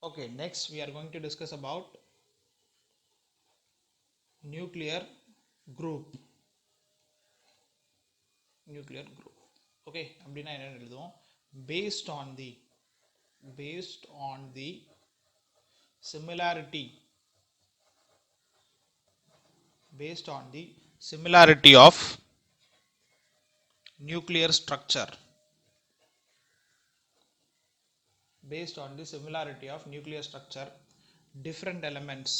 Okay, next we are going to discuss about nuclear group. Nuclear group. Okay, அப்படின்னா என்ன எழுதுவோம்? Based on the similarity of nuclear structure. Based on the similarity of nuclear structure, different elements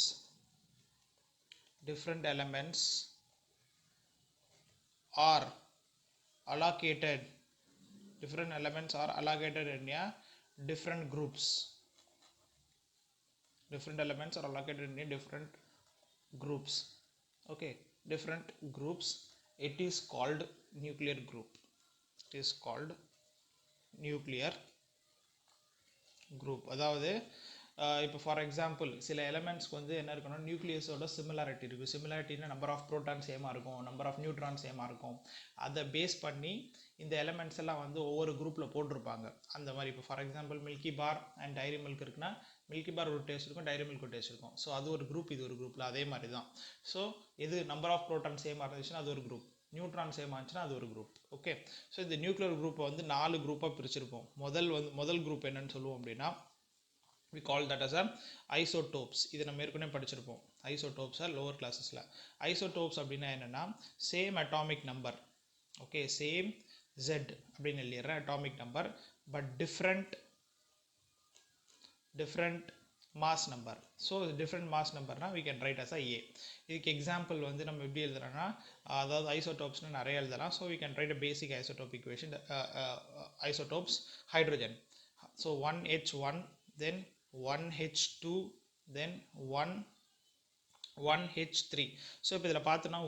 are allocated in a different groups. Different elements are allocated in a different groups. Okay, different groups. It is called nuclear group. It is called nuclear group. அதாவது இப்போ for example சில எலமெண்ட்ஸ்க்கு வந்து என்ன இருக்கணும், நியூக்ளியஸோட similarity இருக்குது. சிமிலாரிட்டினா number of proton சேமாக இருக்கும், number of neutron சேமாக இருக்கும். அதை பேஸ் பண்ணி இந்த எலமெண்ட்ஸ் எல்லாம் வந்து ஒவ்வொரு குரூப்பில் போட்டிருப்பாங்க. அந்த மாதிரி இப்போ for example Milky Bar and Dairy Milk இருக்குன்னா மில்கி பார் ஒரு டேஸ்ட் இருக்கும், டைரி மில்க் ஒரு டேஸ்ட் இருக்கும். ஸோ அது ஒரு குரூப், இது ஒரு குரூப்பில் அதே மாதிரி தான். ஸோ எது நம்பர் ஆஃப் ப்ரோட்டான் சேமாக இருந்துச்சுன்னா அது ஒரு குரூப், நியூட்ரான் சேமாக இருந்துச்சுன்னா அது ஒரு குரூப். ஓகே, ஸோ இந்த நியூக்ளியர் குரூப்பை வந்து 4 குரூப்பாக பிரிச்சிருப்போம். முதல் குரூப் என்னன்னு சொல்லுவோம் அப்படின்னா we call that as a isotopes. இது நம்ம ஏற்கனவே படிச்சிருப்போம். isotopes are lower classesல. isotopes அப்படின்னா என்னன்னா same atomic number. Okay, same Z அப்படின்னு எழுதிடுற atomic number but different mass number. So different mass numberனா we can write as a A. இதுக்கு எக்ஸாம்பிள் வந்து நம்ம எப்படி எழுதுறோம்னா, அதாவது ஐசோடோப்ஸ்னு நிறைய எழுதலாம். So we can write a basic isotope equation. Isotopes, hydrogen. So 1H1, then 1H2, then 1H3. So இப்போ இதில் பார்த்தோன்னா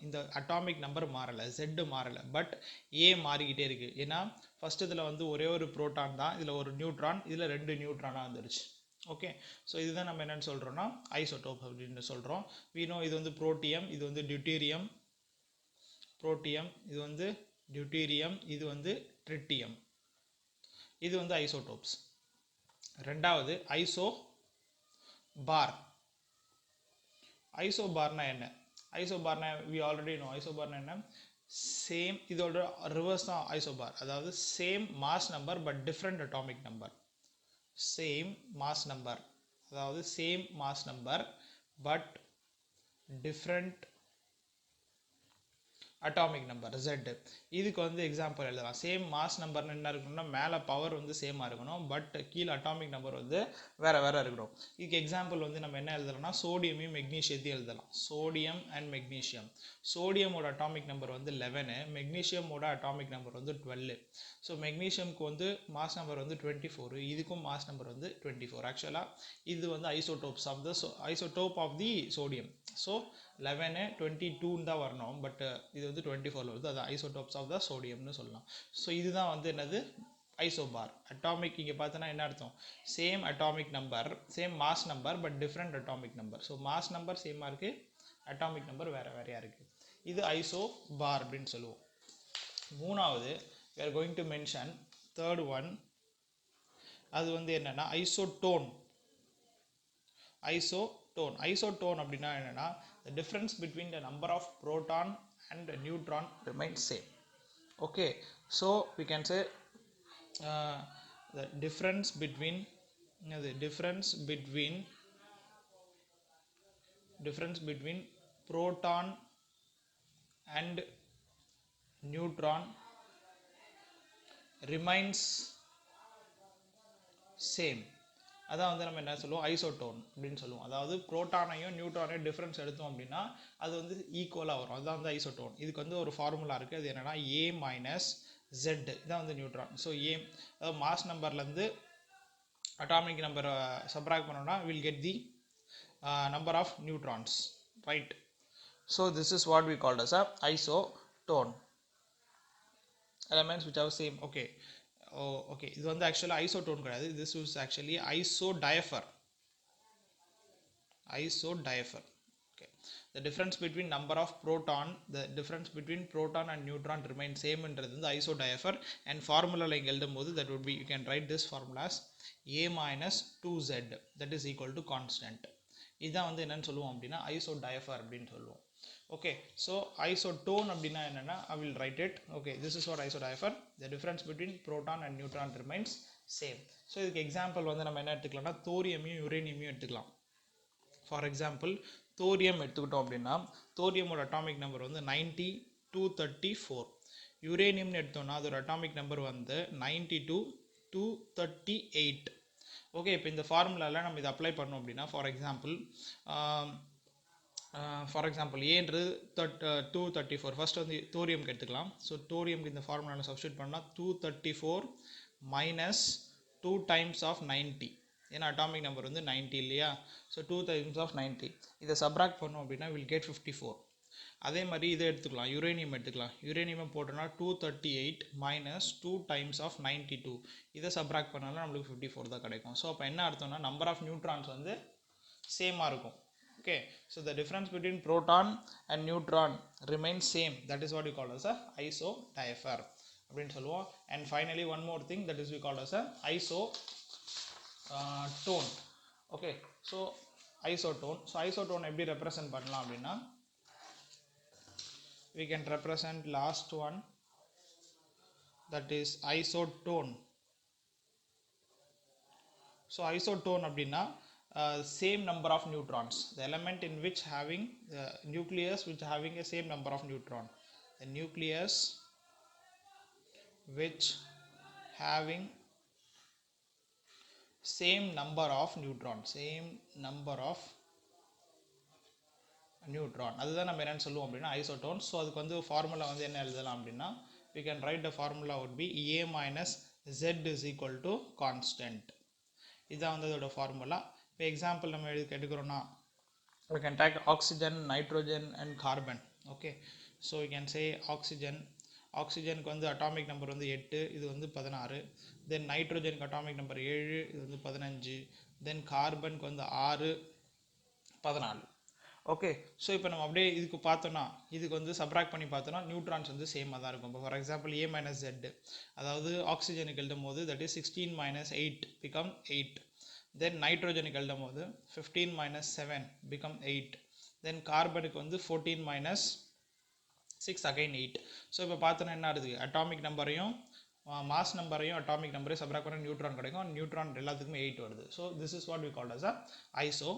இந்த அட்டாமிக் நம்பர் மாறலை, Z மாறலை, பட் ஏ மாறிக்கிட்டே இருக்குது. ஏன்னா ஃபஸ்ட் இதில் வந்து ஒரே ஒரு புரோட்டான் தான், இதில் ஒரு நியூட்ரான், இதில் 2 நியூட்ரானாக வந்துருச்சு. ஓகே, ஸோ இதுதான் நம்ம என்னென்னு சொல்கிறோன்னா ஐசோடோப் அப்படின்னு சொல்கிறோம். வீணோ இது வந்து புரோட்டியம், இது வந்து டியூட்டீரியம், இது வந்து டியூட்டீரியம், இது வந்து ட்ரிட்டியம். இது வந்து ஐசோடோப்ஸ். ரெண்டாவது ஐசோபார். ஐசோபார்னா என்ன? ஐசோபார்னா we already know. ஐசோபார்னா என்ன? சேம், இதோட ரிவர்ஸ் தான் ஐசோபார். அதாவது same mass number but different atomic number. Same mass number, அதாவது same mass number but different atomic number Z. இதுக்கு வந்து எக்ஸாம்பிள் எழுதலாம். சேம் மாஸ் நம்பர்னு என்ன இருக்கணும்னா மேலே பவர் வந்து சேமாக இருக்கணும், பட் கீழே அட்டாமிக் நம்பர் வந்து வேறு இருக்கணும். இதுக்கு எக்ஸாம்பிள் வந்து நம்ம என்ன எழுதலாம்னா சோடியமையும் மெக்னீஷியத்தையும் எழுதலாம். Sodium and magnesium. சோடியமோட அட்டாமிக் நம்பர் வந்து 11, மெக்னீஷியமோட அட்டாமிக் நம்பர் வந்து 12. ஸோ மெக்னீஷியம்க்கு வந்து மாஸ் நம்பர் வந்து 24, இதுக்கும் மாஸ் நம்பர் வந்து 24. ஆக்சுவலாக இது வந்து isotope of the sodium. So 11 22 தான் வரணும், பட் இது வந்து 24 வருது. அது ஐசோடோப்ஸ் ஆஃப் த சோடியம்னு சொல்லலாம். ஸோ இதுதான் வந்து என்னது ஐசோபார். அட்டாமிக் இங்கே பார்த்தோன்னா என்ன அர்த்தம்? Same atomic number, same mass number but different atomic number. So mass number சேமாக இருக்குது, அட்டாமிக் நம்பர் வேறையாக இருக்குது. இது ஐசோபார் அப்படின்னு சொல்லுவோம். மூணாவது we are going to mention third one. அது வந்து என்னன்னா ஐசோடோன். ஐசோடோன் அப்படின்னா என்னன்னா the difference between the number of proton and the neutron remains same. Okay, so we can say the difference between proton and neutron remains same. அதான் வந்து நம்ம என்ன சொல்லுவோம், ஐசோடோன் அப்படின்னு சொல்லுவோம். அதாவது புரோட்டானையும் நியூட்ரானையும் டிஃப்ரென்ஸ் எடுத்தோம் அப்படின்னா அது வந்து ஈக்குவலாக வரும். அதுதான் வந்து ஐசோடோன். இதுக்கு வந்து ஒரு ஃபார்முலா இருக்குது. அது என்னன்னா A - Z. இதான் வந்து நியூட்ரான். ஸோ அதாவது மாஸ் நம்பர்லேருந்து அட்டாமிக் நம்பரை சப்ராக்ட் பண்ணோம்னா will get the number of neutrons, right? So this is what we called as a isotone. elements which have same. Okay, okay, இது வந்து ஆக்சுவலாக ஐசோடோன் கிடையாது. This is actually isodiaphere. Okay, the difference between number of proton, the difference between proton and neutron remains same என்றது வந்து isodiapher. And formula இங்க எழுதும்போது that would be, you can write this formula as a minus 2z, that is equal to constant. இதான் வந்து என்னன்னு சொல்லுவோம் அப்படின்னா isodiapher அப்படின்னு சொல்லுவோம். Okay, so isotone அப்படின்னா என்னன்னா, I will write it. Okay, this is what isodiapher. The difference between proton and neutron remains same. So இதுக்கு எக்ஸாம்பிள் வந்து நம்ம என்ன எடுத்துக்கலாம்னா தோரியமையும் யுரேனியமையும் எடுத்துக்கலாம். ஃபார் எக்ஸாம்பிள் தோரியம் எடுத்துக்கிட்டோம் அப்படின்னா தோரியமோட அட்டாமிக் நம்பர் வந்து 9234. யுரேனியம்னு எடுத்தோம்னா அதோட அட்டாமிக் நம்பர் வந்து 92238. ஓகே, இப்போ இந்த ஃபார்முலாவில் நம்ம இதை அப்ளை பண்ணோம் அப்படின்னா ஃபார் எக்ஸாம்பிள் ஏன்றது 234. ஃபர்ஸ்ட் வந்து தோரியம்க்கு எடுத்துக்கலாம். ஸோ தோரியம்க்கு இந்த ஃபார்முலாவில் சப்ஸ்டியூட் பண்ணால் 234 minus 2 times of 90. ஏன்னா அட்டாமிக் நம்பர் வந்து 90 இல்லையா? ஸோ 2 times of 90 இதை சப்ராக்ட் பண்ணோம் அப்படின்னா வில் கெட் 54. அதே மாதிரி இதை எடுத்துக்கலாம், யுரேனியம் எடுத்துக்கலாம். யுரேனியம் போட்டோம்னா 238 minus 2 times of 92. இதை சப்ராக்ட் பண்ணாலும் நம்மளுக்கு 54 தான் கிடைக்கும். ஸோ அப்போ என்ன அர்த்தம்னா நம்பர் ஆஃப் நியூட்ரான்ஸ் வந்து சேமாக இருக்கும். Okay, so the difference between proton and neutron remains same. That is what we call as a isodiapher அப்படின்னு சொல்லுவோம். And finally one more thing, that is we call as a isotone. Okay, so isotone. So isotone எப்படி represent பண்ணலாம் அப்படின்னா we can represent last one, that is isotone. So isotone அப்படின்னா same number of neutrons, the element in which having the nucleus which having a same number of neutron, the nucleus which having same number of neutron, அதுதான் நம்ம என்னன்னு சொல்லுவோம் அப்படின்னா isotone. So அதுக்கு வந்து formula வந்து என்ன எழுதலாம் அப்படின்னா we can write the formula would be a minus z is equal to constant. இதுதான் வந்து அதோட ஃபார்முலா. இப்போ எக்ஸாம்பிள் நம்ம எடுக்கிறோன்னா we can take oxygen, nitrogen and carbon. Okay, so we can say ஆக்சிஜனுக்கு வந்து அட்டாமிக் நம்பர் வந்து 8, இது வந்து 16. தென் நைட்ரோஜனுக்கு அட்டாமிக் நம்பர் 7, இது வந்து 15. தென் கார்பனுக்கு வந்து 6, 14. ஓகே, ஸோ இப்போ நம்ம அப்படியே இதுக்கு பார்த்தோன்னா இதுக்கு வந்து சப்ராக்ட் பண்ணி பார்த்தோன்னா நியூட்ரான்ஸ் வந்து சேமாக தான் இருக்கும். இப்போ for example a minus z, அதாவது ஆக்சிஜனுக்கு எழுதும் போது தட் இஸ் 16 minus 8 become 8. தென் நைட்ரோஜனுக்கு எழுதும் போது 15 minus 7 become 8. தென் கார்பனுக்கு வந்து 14 minus 6 again 8. ஸோ இப்போ பார்த்தோன்னா என்ன ஆகுது, அட்டாமிக் நம்பரையும் மாஸ் நம்பரையும் அட்டாமிக் நம்பரையும் சப்ராக்ட் பண்ண நியூட்ரான் கிடைக்கும். நியூட்ரான் எல்லாத்துக்குமே 8 வருது. So this is what we called as a iso